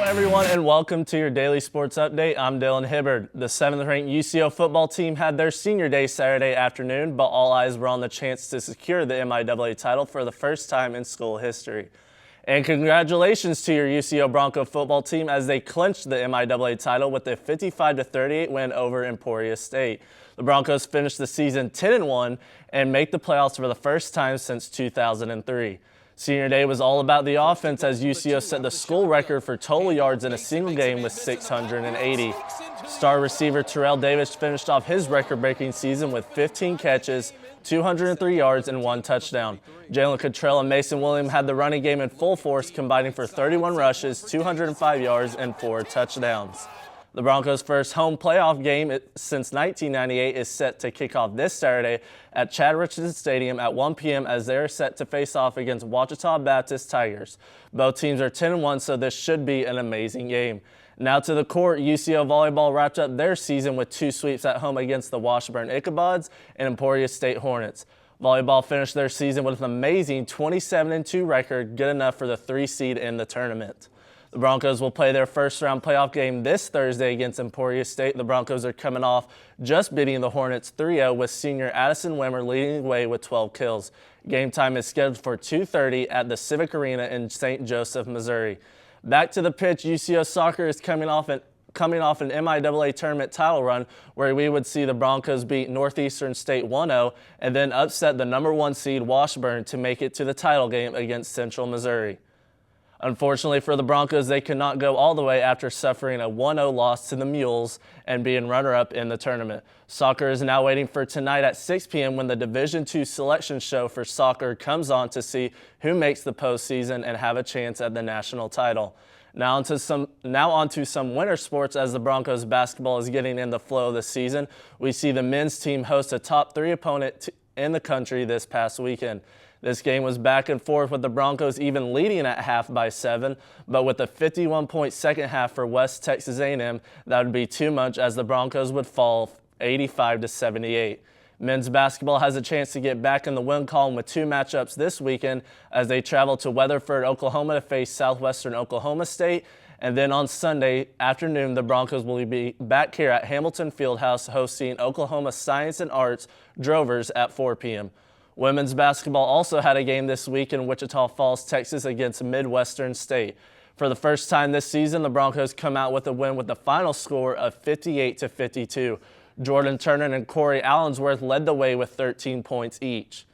everyone, and welcome to your daily sports update. I'm Dylan Hibbard. The 7th-ranked UCO football team had their senior day Saturday afternoon, but all eyes were on the chance to secure the MIAA title for the first time in school history. And congratulations to your UCO Bronco football team as they clinched the MIAA title with a 55-38 win over Emporia State. The Broncos finished the season 10-1 and make the playoffs for the first time since 2003. Senior day was all about the offense as UCO set the school record for total yards in a single game with 680. Star receiver Terrell Davis finished off his record-breaking season with 15 catches, 203 yards, and 1 touchdown. Jalen Cottrell and Mason Williams had the running game in full force, combining for 31 rushes, 205 yards, and 4 touchdowns. The Broncos' first home playoff game since 1998 is set to kick off this Saturday at Chad Richardson Stadium at 1 p.m. as they are set to face off against Ouachita Baptist Tigers. Both teams are 10-1, so this should be an amazing game. Now to the court, UCO volleyball wrapped up their season with 2 sweeps at home against the Washburn Ichabods and Emporia State Hornets. Volleyball finished their season with an amazing 27-2 record, good enough for the 3 seed in the tournament. The Broncos will play their first-round playoff game this Thursday against Emporia State. The Broncos are coming off just beating the Hornets 3-0 with senior Addison Wimmer leading the way with 12 kills. Game time is scheduled for 2:30 at the Civic Arena in St. Joseph, Missouri. Back to the pitch, UCO soccer is coming off an MIAA tournament title run where we would see the Broncos beat Northeastern State 1-0 and then upset the number 1 seed Washburn to make it to the title game against Central Missouri. Unfortunately for the Broncos, they could not go all the way after suffering a 1-0 loss to the Mules and being runner-up in the tournament. Soccer is now waiting for tonight at 6 p.m. when the Division II selection show for soccer comes on to see who makes the postseason and have a chance at the national title. Now onto some winter sports as the Broncos basketball is getting in the flow of the season. We see the men's team host a top 3 opponent in the country this past weekend. This game was back and forth with the Broncos even leading at half by 7, but with a 51-point second half for West Texas A&M, that would be too much as the Broncos would fall 85-78. Men's basketball has a chance to get back in the win column with 2 matchups this weekend as they travel to Weatherford, Oklahoma to face Southwestern Oklahoma State. And then on Sunday afternoon, the Broncos will be back here at Hamilton Fieldhouse hosting Oklahoma Science and Arts Drovers at 4 p.m. Women's basketball also had a game this week in Wichita Falls, Texas against Midwestern State. For the first time this season, the Broncos come out with a win with the final score of 58-52. Jordan Turner and Corey Allensworth led the way with 13 points each.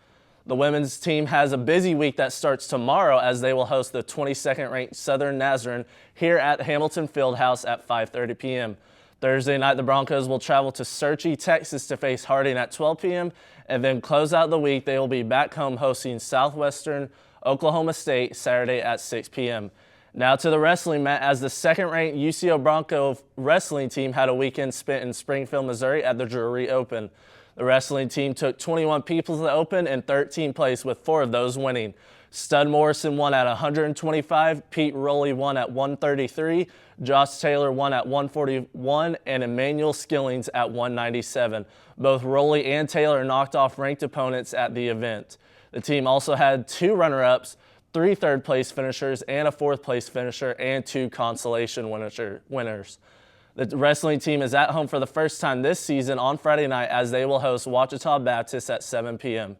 The women's team has a busy week that starts tomorrow as they will host the 22nd-ranked Southern Nazarene here at Hamilton Fieldhouse at 5:30 p.m. Thursday night, the Broncos will travel to Searcy, Texas to face Harding at 12 p.m. and then close out the week. They will be back home hosting Southwestern Oklahoma State Saturday at 6 p.m. Now to the wrestling mat as the 2nd-ranked UCO Bronco wrestling team had a weekend spent in Springfield, Missouri at the Drury Open. The wrestling team took 21 people to the Open and 13th place with 4 of those winning. Stud Morrison won at 125, Pete Rowley won at 133, Josh Taylor won at 141, and Emmanuel Skillings at 197. Both Rowley and Taylor knocked off ranked opponents at the event. The team also had 2 runner-ups, 3 third-place finishers, and a 4th-place finisher, and 2 consolation winners. The wrestling team is at home for the first time this season on Friday night as they will host Ouachita Baptist at 7 p.m.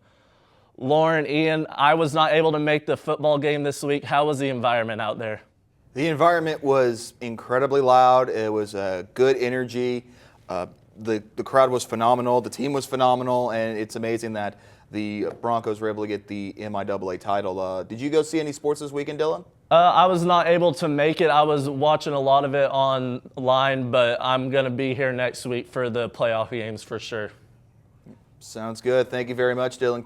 Lauren, Ian, I was not able to make the football game this week. How was the environment out there? The environment was incredibly loud. It was a good energy. The crowd was phenomenal. The team was phenomenal, and it's amazing that the Broncos were able to get the MIAA title. Did you go see any sports this weekend, Dylan? I was not able to make it. I was watching a lot of it online, but I'm going to be here next week for the playoff games for sure. Sounds good. Thank you very much, Dylan.